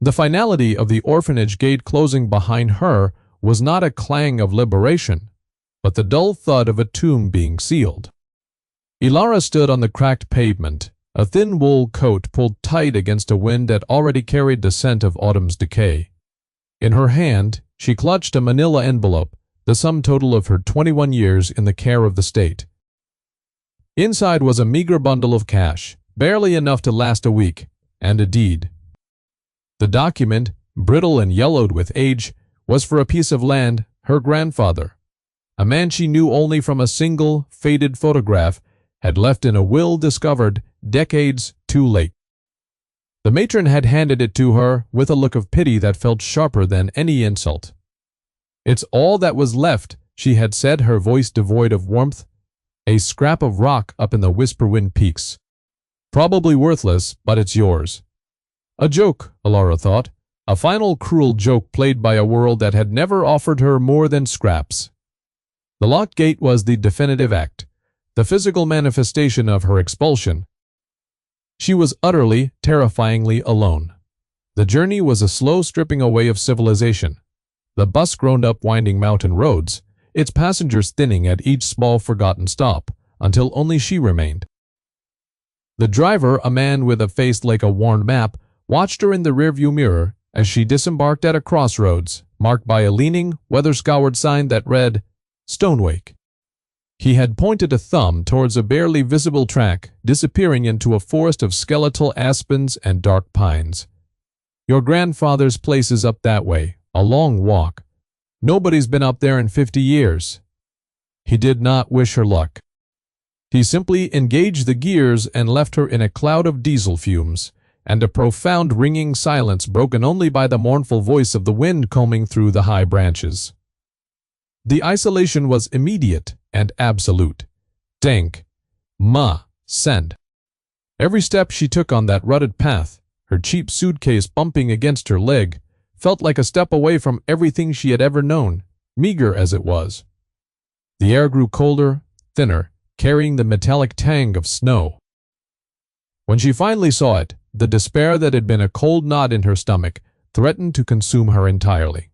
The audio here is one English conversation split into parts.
The finality of the orphanage gate closing behind her was not a clang of liberation, but the dull thud of a tomb being sealed. Ilara stood on the cracked pavement, a thin wool coat pulled tight against a wind that already carried the scent of autumn's decay. In her hand, she clutched a manila envelope, the sum total of her 21 years in the care of the state. Inside was a meager bundle of cash, barely enough to last a week, and a deed. The document, brittle and yellowed with age, was for a piece of land her grandfather, a man she knew only from a single, faded photograph, had left in a will discovered decades too late. The matron had handed it to her with a look of pity that felt sharper than any insult. "It's all that was left," she had said, her voice devoid of warmth. "A scrap of rock up in the Whisperwind Peaks. Probably worthless, but it's yours." A joke, Ilara thought, a final cruel joke played by a world that had never offered her more than scraps. The locked gate was the definitive act, the physical manifestation of her expulsion. She was utterly, terrifyingly alone. The journey was a slow stripping away of civilization. The bus groaned up winding mountain roads, its passengers thinning at each small forgotten stop, until only she remained. The driver, a man with a face like a worn map, watched her in the rearview mirror as she disembarked at a crossroads, marked by a leaning, weather-scoured sign that read, "Stonewake." He had pointed a thumb towards a barely visible track, disappearing into a forest of skeletal aspens and dark pines. "Your grandfather's place is up that way, a long walk. Nobody's been up there in 50 years. He did not wish her luck. He simply engaged the gears and left her in a cloud of diesel fumes, and a profound ringing silence broken only by the mournful voice of the wind combing through the high branches. The isolation was immediate and absolute. Denk. Ma. Send. Every step she took on that rutted path, her cheap suitcase bumping against her leg, felt like a step away from everything she had ever known, meager as it was. The air grew colder, thinner, carrying the metallic tang of snow. When she finally saw it, the despair that had been a cold knot in her stomach threatened to consume her entirely.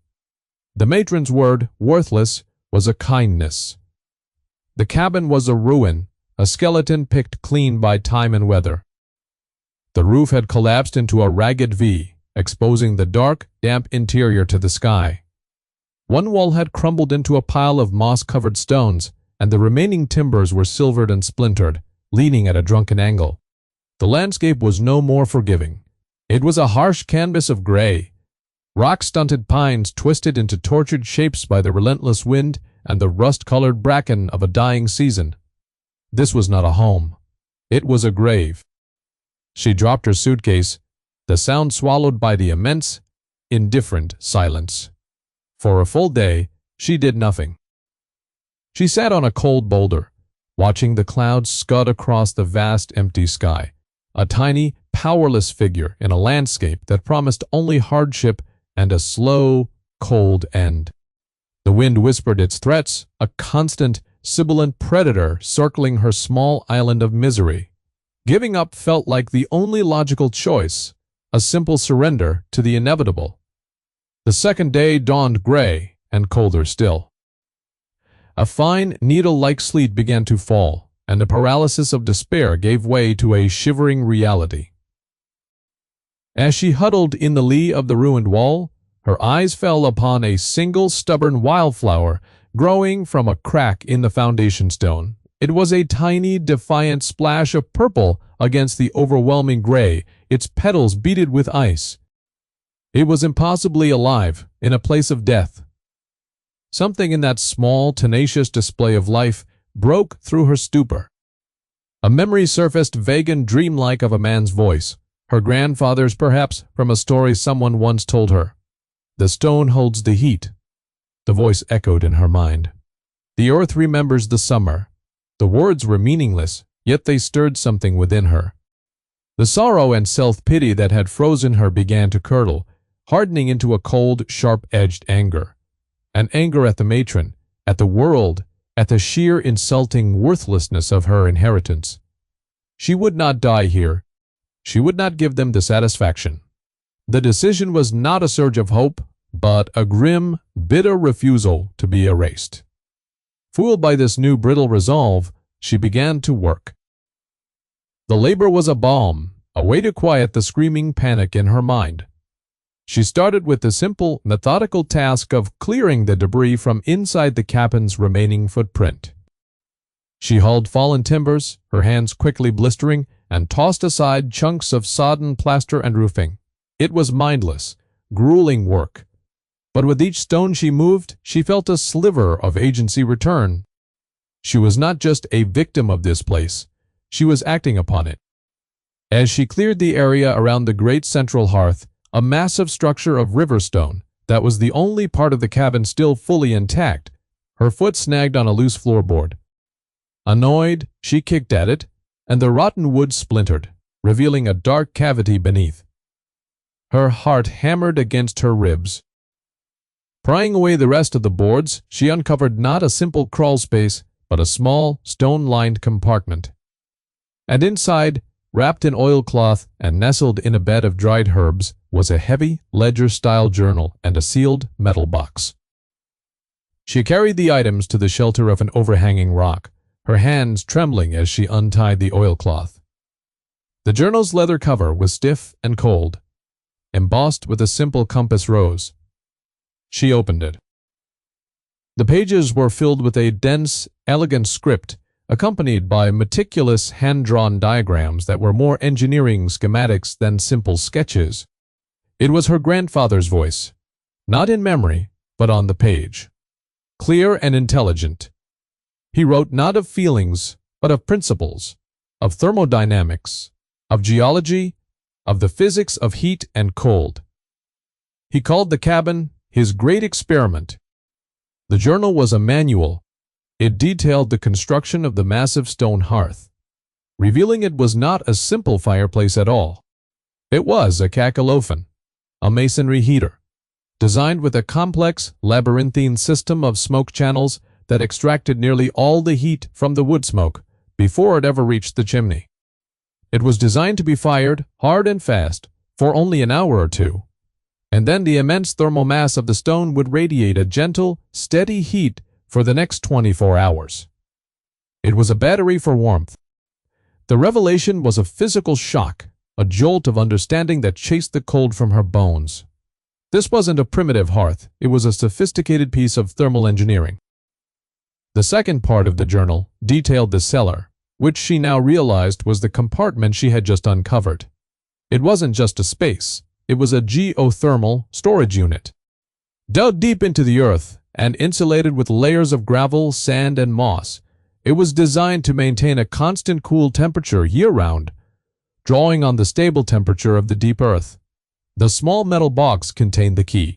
The matron's word, worthless, was a kindness. The cabin was a ruin, a skeleton picked clean by time and weather. The roof had collapsed into a ragged V, exposing the dark, damp interior to the sky. One wall had crumbled into a pile of moss-covered stones, and the remaining timbers were silvered and splintered, leaning at a drunken angle. The landscape was no more forgiving. It was a harsh canvas of gray. Rock-stunted pines twisted into tortured shapes by the relentless wind and the rust-colored bracken of a dying season. This was not a home. It was a grave. She dropped her suitcase, the sound swallowed by the immense, indifferent silence. For a full day, she did nothing. She sat on a cold boulder, watching the clouds scud across the vast empty sky, a tiny, powerless figure in a landscape that promised only hardship and a slow, cold end. The wind whispered its threats, a constant, sibilant predator circling her small island of misery. Giving up felt like the only logical choice, a simple surrender to the inevitable. The second day dawned gray and colder still. A fine, needle-like sleet began to fall, and the paralysis of despair gave way to a shivering reality. As she huddled in the lee of the ruined wall, her eyes fell upon a single stubborn wildflower growing from a crack in the foundation stone. It was a tiny, defiant splash of purple against the overwhelming gray, its petals beaded with ice. It was impossibly alive, in a place of death. Something in that small, tenacious display of life broke through her stupor. A memory surfaced vague and dreamlike of a man's voice, her grandfather's perhaps, from a story someone once told her. "The stone holds the heat," the voice echoed in her mind. "The earth remembers the summer." The words were meaningless, yet they stirred something within her. The sorrow and self-pity that had frozen her began to curdle, hardening into a cold, sharp-edged anger. An anger at the matron, at the world, at the sheer insulting worthlessness of her inheritance. She would not die here. She would not give them the satisfaction. The decision was not a surge of hope, but a grim, bitter refusal to be erased. Fooled by this new brittle resolve, she began to work. The labor was a balm, a way to quiet the screaming panic in her mind. She started with the simple, methodical task of clearing the debris from inside the cabin's remaining footprint. She hauled fallen timbers, her hands quickly blistering, and tossed aside chunks of sodden plaster and roofing. It was mindless, grueling work. But with each stone she moved, she felt a sliver of agency return. She was not just a victim of this place, she was acting upon it. As she cleared the area around the great central hearth, a massive structure of river stone that was the only part of the cabin still fully intact, her foot snagged on a loose floorboard. Annoyed, she kicked at it, and the rotten wood splintered, revealing a dark cavity beneath. Her heart hammered against her ribs. Prying away the rest of the boards, she uncovered not a simple crawl space, but a small, stone-lined compartment. And inside, wrapped in oilcloth and nestled in a bed of dried herbs, was a heavy, ledger-style journal and a sealed metal box. She carried the items to the shelter of an overhanging rock, her hands trembling as she untied the oilcloth. The journal's leather cover was stiff and cold, embossed with a simple compass rose. She opened it. The pages were filled with a dense, elegant script, accompanied by meticulous hand-drawn diagrams that were more engineering schematics than simple sketches. It was her grandfather's voice, not in memory, but on the page. Clear and intelligent. He wrote not of feelings, but of principles, of thermodynamics, of geology, of the physics of heat and cold. He called the cabin his great experiment. The journal was a manual. It detailed the construction of the massive stone hearth, revealing it was not a simple fireplace at all. It was a cacophon, a masonry heater, designed with a complex, labyrinthine system of smoke channels that extracted nearly all the heat from the wood smoke before it ever reached the chimney. It was designed to be fired hard and fast for only an hour or two, and then the immense thermal mass of the stone would radiate a gentle, steady heat for the next 24 hours. It was a battery for warmth. The revelation was a physical shock, a jolt of understanding that chased the cold from her bones. This wasn't a primitive hearth, it was a sophisticated piece of thermal engineering. The second part of the journal detailed the cellar, which she now realized was the compartment she had just uncovered. It wasn't just a space, it was a geothermal storage unit. Dug deep into the earth and insulated with layers of gravel, sand, and moss, it was designed to maintain a constant cool temperature year-round, drawing on the stable temperature of the deep earth. The small metal box contained the key.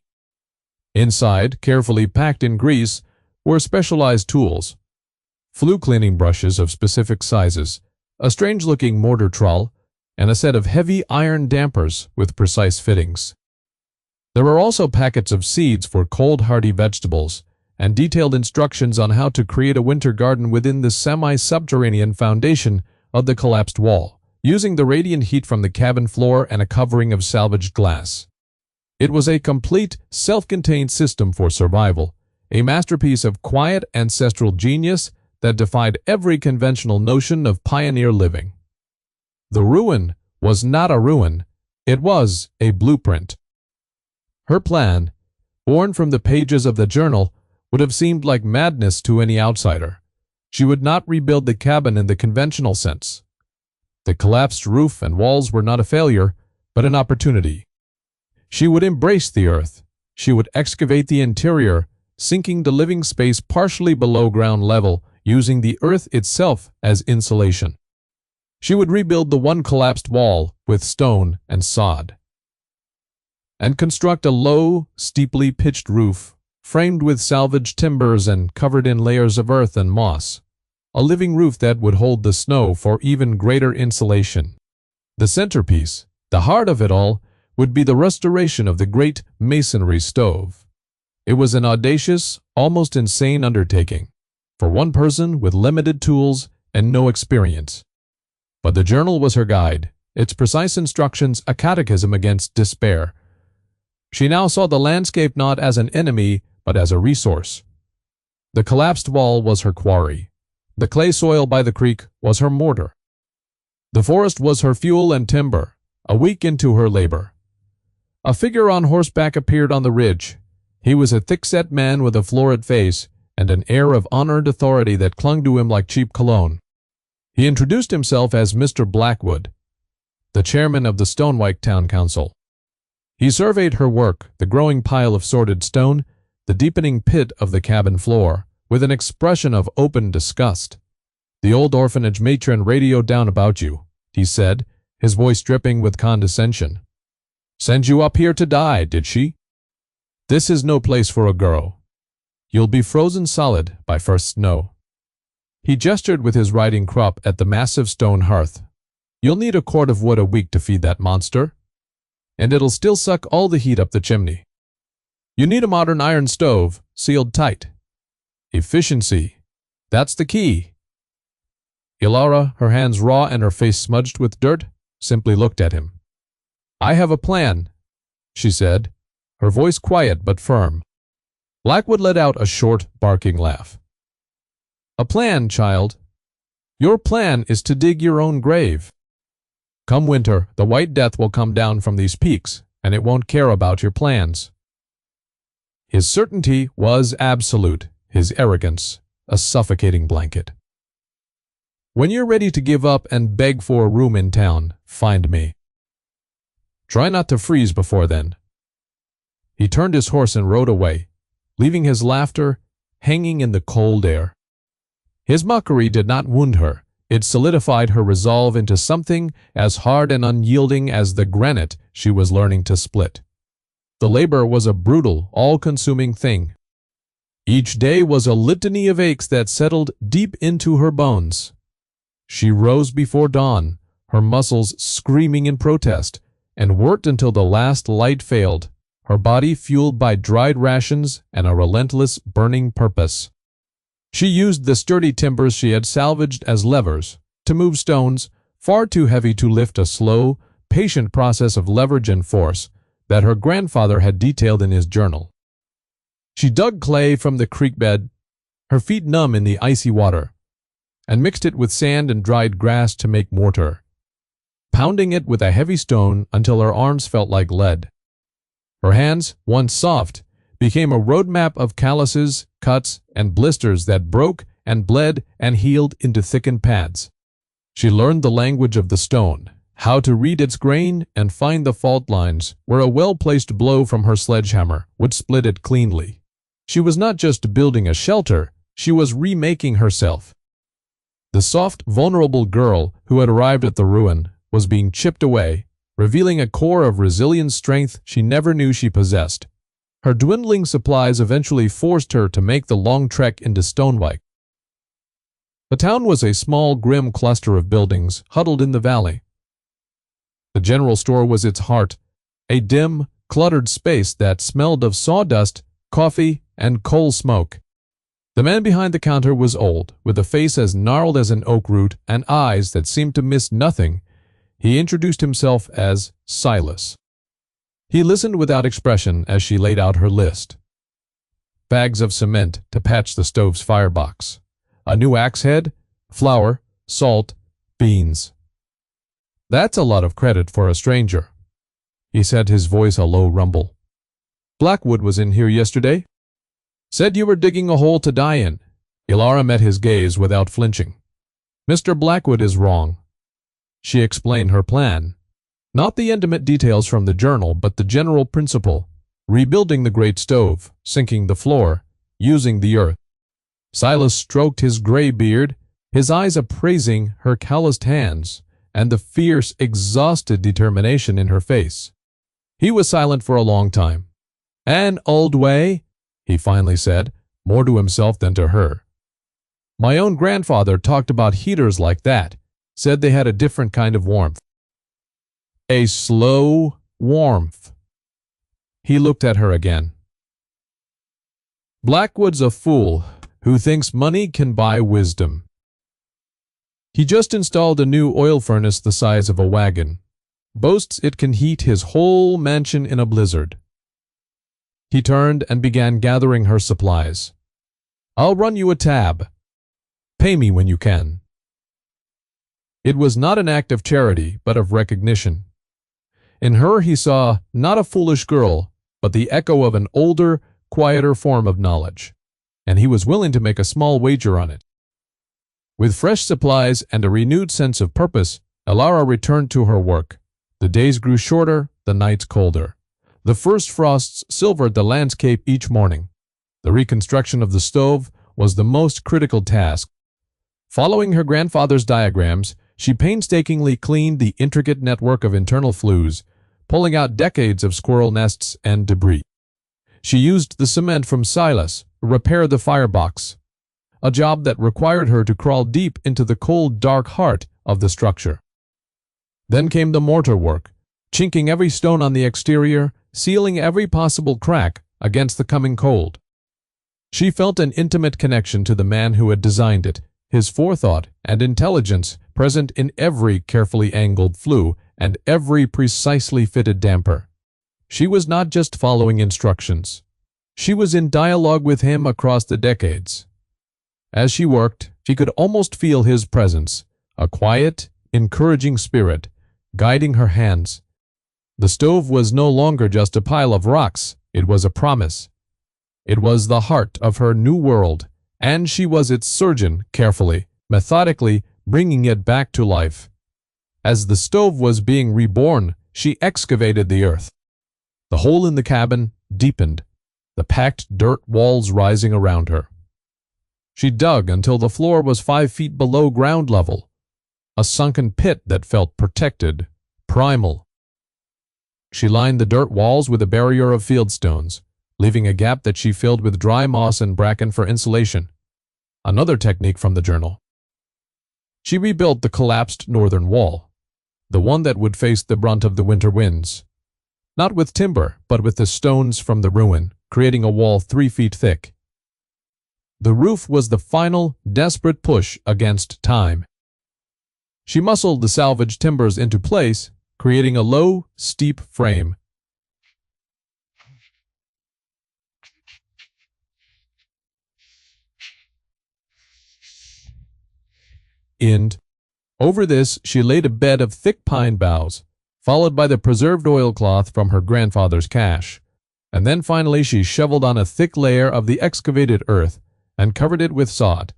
Inside, carefully packed in grease, were specialized tools, flue cleaning brushes of specific sizes, a strange-looking mortar trowel, and a set of heavy iron dampers with precise fittings. There were also packets of seeds for cold-hardy vegetables and detailed instructions on how to create a winter garden within the semi-subterranean foundation of the collapsed wall, using the radiant heat from the cabin floor and a covering of salvaged glass. It was a complete, self-contained system for survival, a masterpiece of quiet ancestral genius that defied every conventional notion of pioneer living. The ruin was not a ruin, it was a blueprint. Her plan, born from the pages of the journal, would have seemed like madness to any outsider. She would not rebuild the cabin in the conventional sense. The collapsed roof and walls were not a failure, but an opportunity. She would embrace the earth. She would excavate the interior, sinking the living space partially below ground level, using the earth itself as insulation. She would rebuild the one collapsed wall with stone and sod, and construct a low, steeply pitched roof, framed with salvaged timbers and covered in layers of earth and moss, a living roof that would hold the snow for even greater insulation. The centerpiece, the heart of it all, would be the restoration of the great masonry stove. It was an audacious, almost insane undertaking, for one person with limited tools and no experience. But the journal was her guide, its precise instructions a catechism against despair, She now saw the landscape not as an enemy, but as a resource. The collapsed wall was her quarry. The clay soil by the creek was her mortar. The forest was her fuel and timber, a week into her labor. A figure on horseback appeared on the ridge. He was a thick-set man with a florid face and an air of unearned authority that clung to him like cheap cologne. He introduced himself as Mr. Blackwood, the chairman of the Stonewike Town Council. He surveyed her work, the growing pile of sorted stone, the deepening pit of the cabin floor, with an expression of open disgust. "The old orphanage matron radioed down about you," he said, his voice dripping with condescension. "Send you up here to die, did she? This is no place for a girl. You'll be frozen solid by first snow." He gestured with his riding crop at the massive stone hearth. "You'll need a quart of wood a week to feed that monster, and it'll still suck all the heat up the chimney. You need a modern iron stove, sealed tight. Efficiency, that's the key." Ilara, her hands raw and her face smudged with dirt, simply looked at him. "I have a plan," she said, her voice quiet but firm. Blackwood let out a short, barking laugh. "A plan, child. Your plan is to dig your own grave. Come winter, the White Death will come down from these peaks, and it won't care about your plans." His certainty was absolute, his arrogance a suffocating blanket. "When you're ready to give up and beg for a room in town, find me. Try not to freeze before then." He turned his horse and rode away, leaving his laughter hanging in the cold air. His mockery did not wound her. It solidified her resolve into something as hard and unyielding as the granite she was learning to split. The labor was a brutal, all-consuming thing. Each day was a litany of aches that settled deep into her bones. She rose before dawn, her muscles screaming in protest, and worked until the last light failed, her body fueled by dried rations and a relentless, burning purpose. She used the sturdy timbers she had salvaged as levers to move stones far too heavy to lift, a slow, patient process of leverage and force that her grandfather had detailed in his journal. She dug clay from the creek bed, her feet numb in the icy water, and mixed it with sand and dried grass to make mortar, pounding it with a heavy stone until her arms felt like lead. Her hands, once soft, became a roadmap of calluses, cuts, and blisters that broke and bled and healed into thickened pads. She learned the language of the stone, how to read its grain and find the fault lines where a well-placed blow from her sledgehammer would split it cleanly. She was not just building a shelter, she was remaking herself. The soft, vulnerable girl who had arrived at the ruin was being chipped away, revealing a core of resilient strength she never knew she possessed. Her dwindling supplies eventually forced her to make the long trek into Stonewike. The town was a small, grim cluster of buildings huddled in the valley. The general store was its heart, a dim, cluttered space that smelled of sawdust, coffee, and coal smoke. The man behind the counter was old, with a face as gnarled as an oak root and eyes that seemed to miss nothing. He introduced himself as Silas. He listened without expression as she laid out her list. Bags of cement to patch the stove's firebox, a new axe head, flour, salt, beans. "That's a lot of credit for a stranger," he said, his voice a low rumble. "Blackwood was in here yesterday. Said you were digging a hole to die in." Ilara met his gaze without flinching. "Mr. Blackwood is wrong." She explained her plan. Not the intimate details from the journal, but the general principle: rebuilding the great stove, sinking the floor, using the earth. Silas stroked his gray beard, his eyes appraising her calloused hands and the fierce, exhausted determination in her face. He was silent for a long time. "An old way," he finally said, more to himself than to her. "My own grandfather talked about heaters like that, said they had a different kind of warmth. A slow warmth." He looked at her again. "Blackwood's a fool who thinks money can buy wisdom. He just installed a new oil furnace the size of a wagon. Boasts it can heat his whole mansion in a blizzard. He turned and began gathering her supplies. "I'll run you a tab. Pay me when you can." It was not an act of charity, but of recognition. In her he saw not a foolish girl, but the echo of an older, quieter form of knowledge, and he was willing to make a small wager on it. With fresh supplies and a renewed sense of purpose, Elara returned to her work. The days grew shorter, the nights colder. The first frosts silvered the landscape each morning. The reconstruction of the stove was the most critical task. Following her grandfather's diagrams, she painstakingly cleaned the intricate network of internal flues, pulling out decades of squirrel nests and debris. She used the cement from silas to repair the firebox, a job that required her to crawl deep into the cold, dark heart of the structure. Then came the mortar work, chinking every stone on the exterior, sealing every possible crack against the coming cold. She felt an intimate connection to the man who had designed it, his forethought and intelligence present in every carefully angled flue and every precisely fitted damper. She was not just following instructions. She was in dialogue with him across the decades. As she worked, she could almost feel his presence, a quiet, encouraging spirit, guiding her hands. The stove was no longer just a pile of rocks, it was a promise. It was the heart of her new world, and she was its surgeon, carefully, methodically bringing it back to life. As the stove was being reborn, she excavated the earth. The hole in the cabin deepened, the packed dirt walls rising around her. She dug until the floor was 5 feet below ground level, a sunken pit that felt protected, primal. She lined the dirt walls with a barrier of fieldstones, leaving a gap that she filled with dry moss and bracken for insulation. Another technique from the journal. She rebuilt the collapsed northern wall, the one that would face the brunt of the winter winds. Not with timber, but with the stones from the ruin, creating a wall 3 feet thick. The roof was the final, desperate push against time. She muscled the salvaged timbers into place, creating a low, steep frame. Over this, she laid a bed of thick pine boughs, followed by the preserved oilcloth from her grandfather's cache. And then finally she shoveled on a thick layer of the excavated earth and covered it with sod.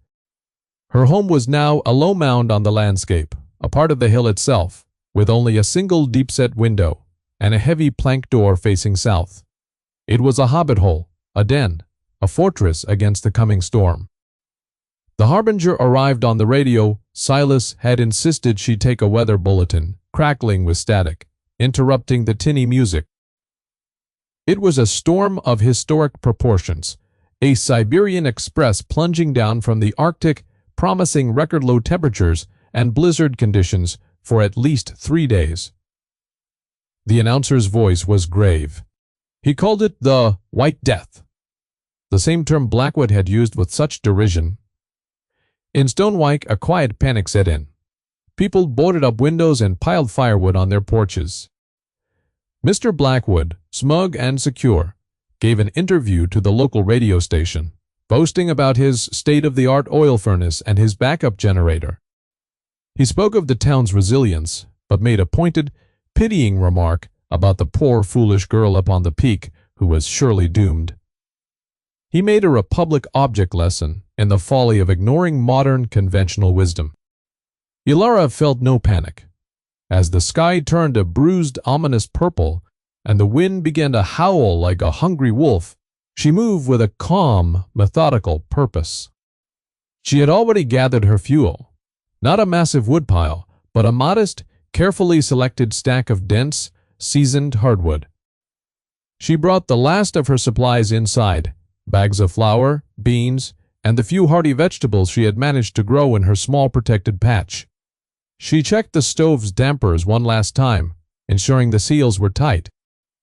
Her home was now a low mound on the landscape, a part of the hill itself, with only a single deep-set window and a heavy plank door facing south. It was a hobbit hole, a den, a fortress against the coming storm. The harbinger arrived on the radio. Silas had insisted she take a weather bulletin, crackling with static, interrupting the tinny music. It was a storm of historic proportions, a Siberian express plunging down from the Arctic, promising record-low temperatures and blizzard conditions for at least 3 days. The announcer's voice was grave. He called it the White Death, the same term Blackwood had used with such derision. In Stonewyke, a quiet panic set in. People boarded up windows and piled firewood on their porches. Mr. Blackwood, smug and secure, gave an interview to the local radio station, boasting about his state-of-the-art oil furnace and his backup generator. He spoke of the town's resilience, but made a pointed, pitying remark about the poor, foolish girl up on the peak who was surely doomed. He made her a public object lesson in the folly of ignoring modern, conventional wisdom. Elara felt no panic. As the sky turned a bruised, ominous purple, and the wind began to howl like a hungry wolf, she moved with a calm, methodical purpose. She had already gathered her fuel, not a massive woodpile, but a modest, carefully selected stack of dense, seasoned hardwood. She brought the last of her supplies inside, bags of flour, beans, and the few hardy vegetables she had managed to grow in her small protected patch. She checked the stove's dampers one last time, ensuring the seals were tight.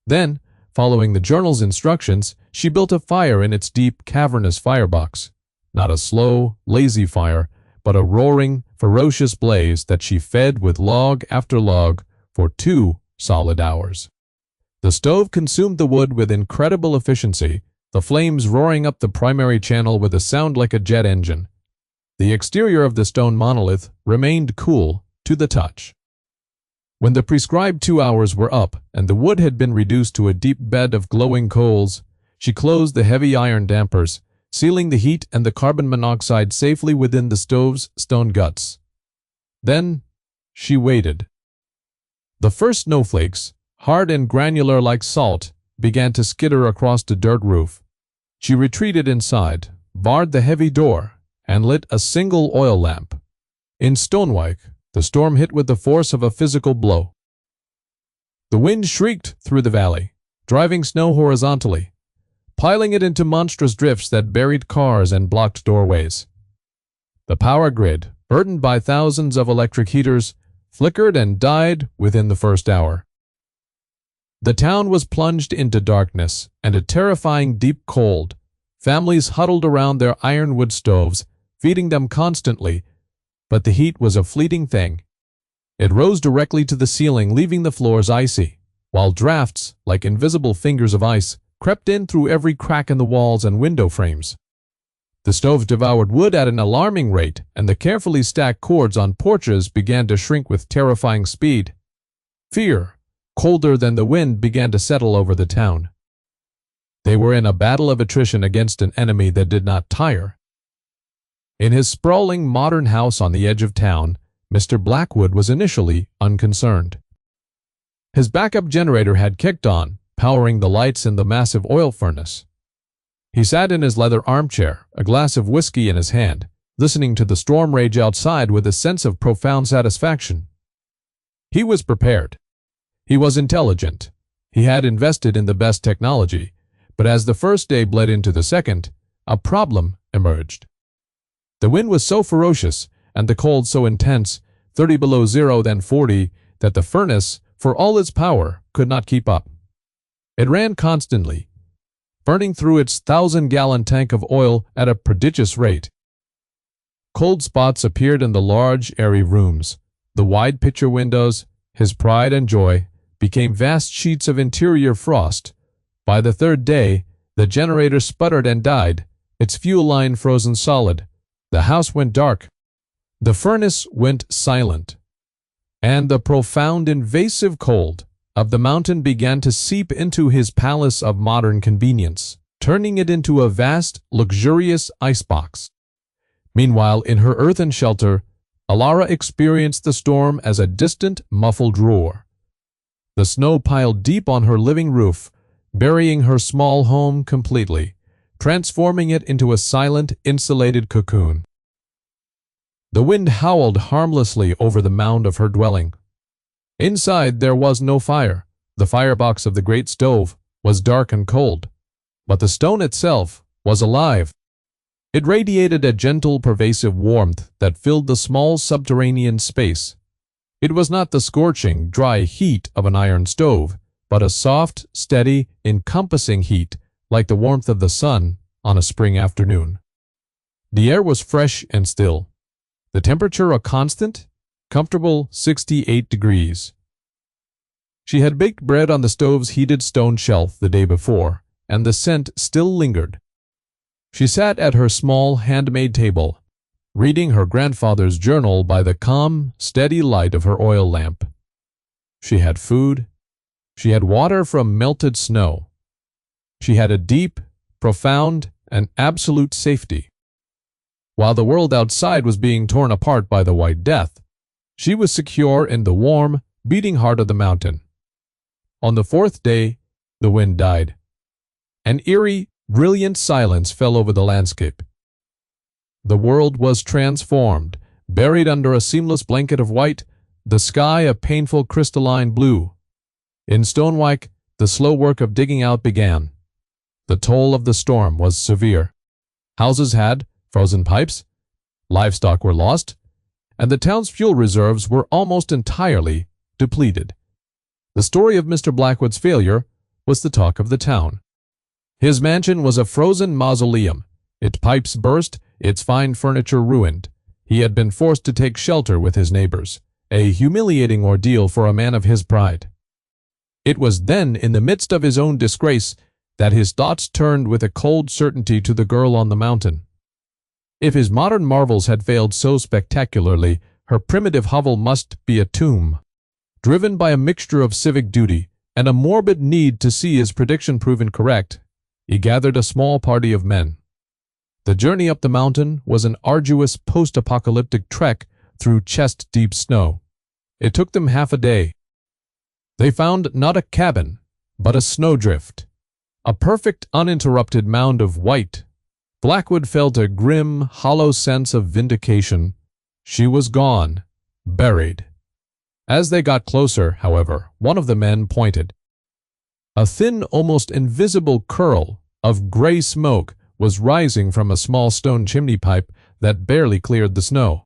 Then, following the journal's instructions, she built a fire in its deep, cavernous firebox. Not a slow, lazy fire, but a roaring, ferocious blaze that she fed with log after log for 2 solid hours. The stove consumed the wood with incredible efficiency, the flames roaring up the primary channel with a sound like a jet engine. The exterior of the stone monolith remained cool to the touch. When the prescribed 2 hours were up and the wood had been reduced to a deep bed of glowing coals, she closed the heavy iron dampers, sealing the heat and the carbon monoxide safely within the stove's stone guts. Then she waited. The first snowflakes, hard and granular like salt, began to skitter across the dirt roof. She retreated inside, barred the heavy door, and lit a single oil lamp. In Stonewyke, the storm hit with the force of a physical blow. The wind shrieked through the valley, driving snow horizontally, piling it into monstrous drifts that buried cars and blocked doorways. The power grid, burdened by thousands of electric heaters, flickered and died within the first hour. The town was plunged into darkness and a terrifying deep cold. Families huddled around their ironwood stoves, feeding them constantly, but the heat was a fleeting thing. It rose directly to the ceiling, leaving the floors icy, while drafts, like invisible fingers of ice, crept in through every crack in the walls and window frames. The stove devoured wood at an alarming rate, and the carefully stacked cords on porches began to shrink with terrifying speed. Fear, colder than the wind, began to settle over the town. They were in a battle of attrition against an enemy that did not tire. In his sprawling modern house on the edge of town, Mr. Blackwood was initially unconcerned. His backup generator had kicked on, powering the lights in the massive oil furnace. He sat in his leather armchair, a glass of whiskey in his hand, listening to the storm rage outside with a sense of profound satisfaction. He was prepared. He was intelligent. He had invested in the best technology, but as the first day bled into the second, a problem emerged. The wind was so ferocious and the cold so intense, 30 below zero then 40, that the furnace, for all its power, could not keep up. It ran constantly, burning through its 1,000-gallon tank of oil at a prodigious rate. Cold spots appeared in the large, airy rooms. The wide picture windows, his pride and joy, became vast sheets of interior frost. By the third day, the generator sputtered and died, its fuel line frozen solid. The house went dark. The furnace went silent. And the profound, invasive cold of the mountain began to seep into his palace of modern convenience, turning it into a vast, luxurious icebox. Meanwhile, in her earthen shelter, Alara experienced the storm as a distant, muffled roar. The snow piled deep on her living roof, burying her small home completely, transforming it into a silent, insulated cocoon. The wind howled harmlessly over the mound of her dwelling. Inside there was no fire. The firebox of the great stove was dark and cold, but the stone itself was alive. It radiated a gentle, pervasive warmth that filled the small subterranean space. It was not the scorching, dry heat of an iron stove, but a soft, steady, encompassing heat like the warmth of the sun on a spring afternoon. The air was fresh and still. The temperature a constant, comfortable 68 degrees. She had baked bread on the stove's heated stone shelf the day before, and the scent still lingered. She sat at her small handmade table, reading her grandfather's journal by the calm, steady light of her oil lamp. She had food. She had water from melted snow. She had a deep, profound, and absolute safety. While the world outside was being torn apart by the White Death, she was secure in the warm, beating heart of the mountain. On the fourth day, the wind died. An eerie, brilliant silence fell over the landscape. The world was transformed, buried under a seamless blanket of white, the sky a painful crystalline blue. In Stonewyke, the slow work of digging out began. The toll of the storm was severe. Houses had frozen pipes, livestock were lost, and the town's fuel reserves were almost entirely depleted. The story of Mr. Blackwood's failure was the talk of the town. His mansion was a frozen mausoleum, its pipes burst, its fine furniture ruined. He had been forced to take shelter with his neighbors, a humiliating ordeal for a man of his pride. It was then, in the midst of his own disgrace, that his thoughts turned with a cold certainty to the girl on the mountain. If his modern marvels had failed so spectacularly, her primitive hovel must be a tomb. Driven by a mixture of civic duty and a morbid need to see his prediction proven correct, he gathered a small party of men. The journey up the mountain was an arduous post-apocalyptic trek through chest-deep snow. It took them half a day. They found not a cabin, but a snowdrift, a perfect uninterrupted mound of white. Blackwood felt a grim, hollow sense of vindication. She was gone, buried. As they got closer, however, one of the men pointed. A thin, almost invisible curl of gray smoke was rising from a small stone chimney pipe that barely cleared the snow.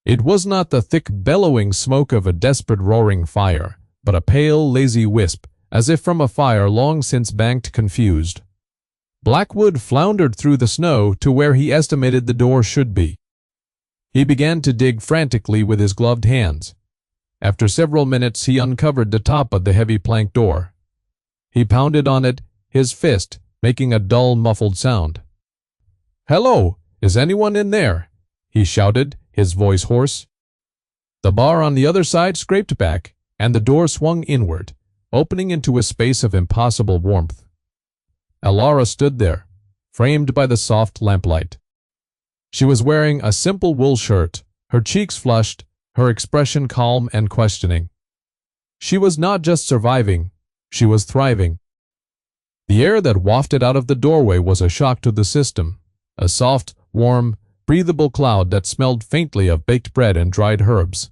It was not the thick, bellowing smoke of a desperate roaring fire, but a pale, lazy wisp, as if from a fire long since banked confused. Blackwood floundered through the snow to where he estimated the door should be. He began to dig frantically with his gloved hands. After several minutes, he uncovered the top of the heavy plank door. He pounded on it, his fist making a dull, muffled sound. "Hello, is anyone in there?" he shouted, his voice hoarse. The bar on the other side scraped back, and the door swung inward, opening into a space of impossible warmth. Elara stood there, framed by the soft lamplight. She was wearing a simple wool shirt, her cheeks flushed, her expression calm and questioning. She was not just surviving, she was thriving. The air that wafted out of the doorway was a shock to the system, a soft, warm, breathable cloud that smelled faintly of baked bread and dried herbs.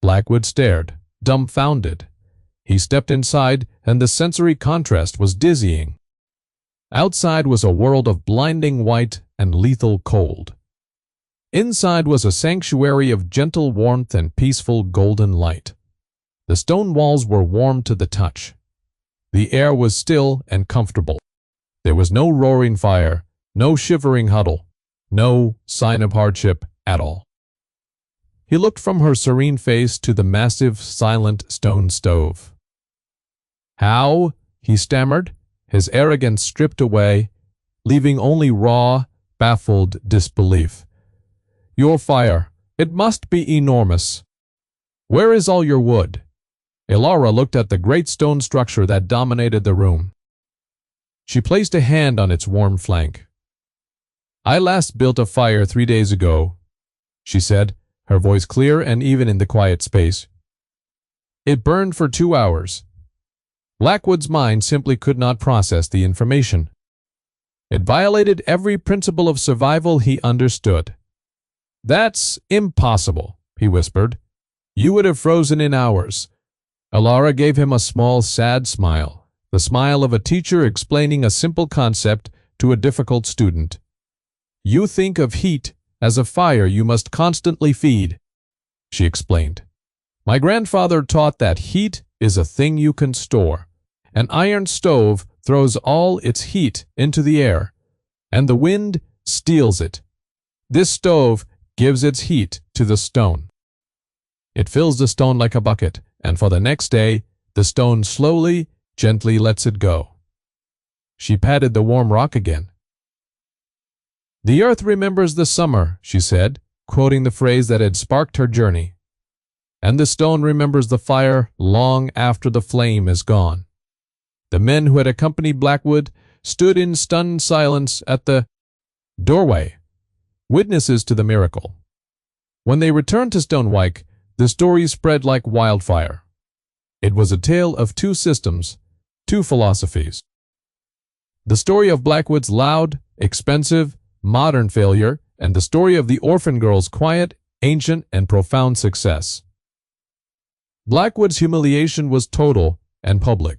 Blackwood stared, dumbfounded. He stepped inside, and the sensory contrast was dizzying. Outside was a world of blinding white and lethal cold. Inside was a sanctuary of gentle warmth and peaceful golden light. The stone walls were warm to the touch. The air was still and comfortable. There was no roaring fire, no shivering huddle, no sign of hardship at all. He looked from her serene face to the massive, silent stone stove. "How?" he stammered, his arrogance stripped away, leaving only raw, baffled disbelief. "Your fire, it must be enormous. Where is all your wood?" Elara looked at the great stone structure that dominated the room. She placed a hand on its warm flank. "I last built a fire 3 days ago," she said, her voice clear and even in the quiet space. "It burned for 2 hours." Blackwood's mind simply could not process the information. It violated every principle of survival he understood. "That's impossible," he whispered. "You would have frozen in hours." Elara gave him a small, sad smile, the smile of a teacher explaining a simple concept to a difficult student. "You think of heat as a fire you must constantly feed," she explained. "My grandfather taught that heat is a thing you can store. An iron stove throws all its heat into the air, and the wind steals it. This stove gives its heat to the stone. It fills the stone like a bucket, and for the next day, the stone slowly, gently lets it go." She patted the warm rock again. "The earth remembers the summer," she said, quoting the phrase that had sparked her journey. "And the stone remembers the fire long after the flame is gone." The men who had accompanied Blackwood stood in stunned silence at the doorway, witnesses to the miracle. When they returned to Stonewike, the story spread like wildfire. It was a tale of 2 systems, 2 philosophies. The story of Blackwood's loud, expensive, modern failure, and the story of the orphan girl's quiet, ancient, and profound success. Blackwood's humiliation was total and public.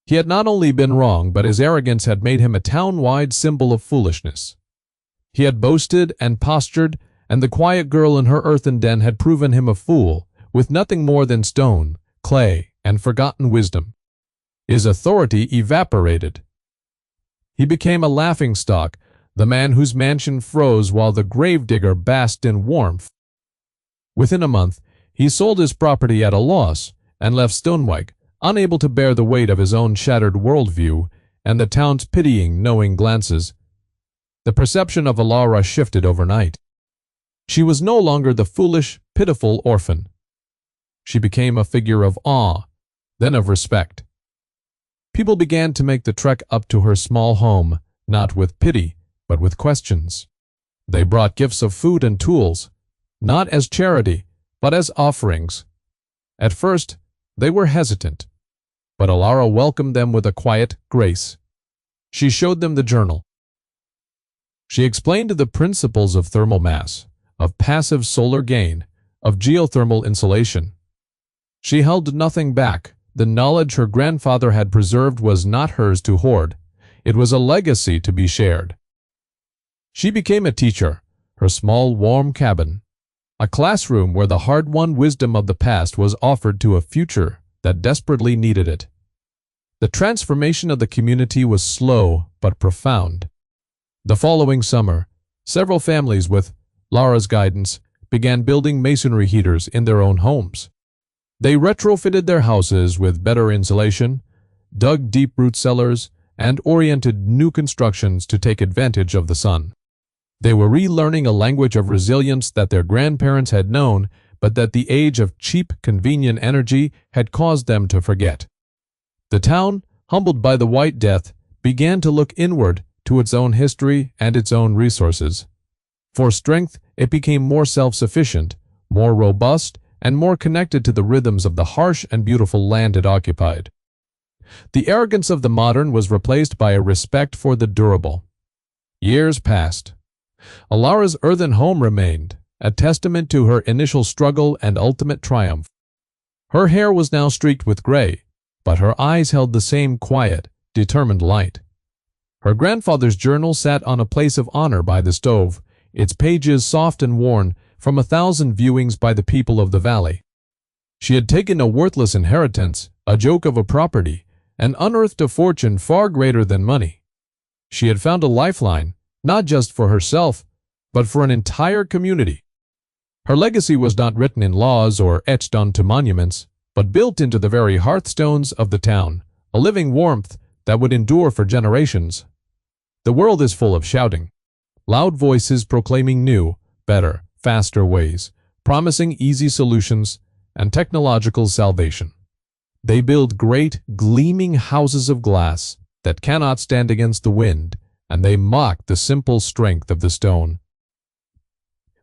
He had not only been wrong, but his arrogance had made him a town-wide symbol of foolishness. He had boasted and postured, and the quiet girl in her earthen den had proven him a fool, with nothing more than stone, clay, and forgotten wisdom. His authority evaporated. He became a laughingstock, the man whose mansion froze while the gravedigger basked in warmth. Within a month, he sold his property at a loss and left Stonewike, unable to bear the weight of his own shattered worldview and the town's pitying, knowing glances. The perception of Alara shifted overnight. She was no longer the foolish, pitiful orphan. She became a figure of awe, then of respect. People began to make the trek up to her small home, not with pity, but with questions. They brought gifts of food and tools, not as charity, but as offerings. At first, they were hesitant, but Alara welcomed them with a quiet grace. She showed them the journal. She explained the principles of thermal mass, of passive solar gain, of geothermal insulation. She held nothing back. The knowledge her grandfather had preserved was not hers to hoard. It was a legacy to be shared. She became a teacher, her small, warm cabin, a classroom where the hard-won wisdom of the past was offered to a future that desperately needed it. The transformation of the community was slow but profound. The following summer, several families, with Lara's guidance, began building masonry heaters in their own homes. They retrofitted their houses with better insulation, dug deep root cellars, and oriented new constructions to take advantage of the sun. They were relearning a language of resilience that their grandparents had known, but that the age of cheap, convenient energy had caused them to forget. The town, humbled by the White Death, began to look inward to its own history and its own resources. For strength, it became more self-sufficient, more robust, and more connected to the rhythms of the harsh and beautiful land it occupied. The arrogance of the modern was replaced by a respect for the durable. Years passed. Alara's earthen home remained, a testament to her initial struggle and ultimate triumph. Her hair was now streaked with gray, but her eyes held the same quiet, determined light. Her grandfather's journal sat on a place of honor by the stove, its pages soft and worn from 1,000 viewings by the people of the valley. She had taken a worthless inheritance, a joke of a property, and unearthed a fortune far greater than money. She had found a lifeline, not just for herself, but for an entire community. Her legacy was not written in laws or etched onto monuments, but built into the very hearthstones of the town, a living warmth that would endure for generations. The world is full of shouting, loud voices proclaiming new, better, faster ways, promising easy solutions and technological salvation. They build great, gleaming houses of glass that cannot stand against the wind, and they mock the simple strength of the stone.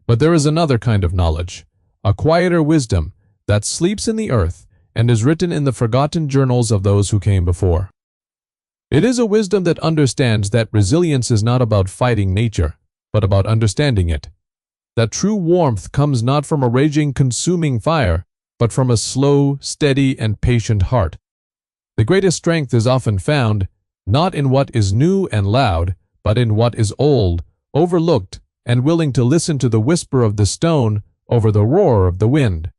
But there is another kind of knowledge, a quieter wisdom that sleeps in the earth and is written in the forgotten journals of those who came before. It is a wisdom that understands that resilience is not about fighting nature, but about understanding it. That true warmth comes not from a raging, consuming fire, but from a slow, steady, and patient heart. The greatest strength is often found not in what is new and loud, but in what is old, overlooked, and willing to listen to the whisper of the stone over the roar of the wind.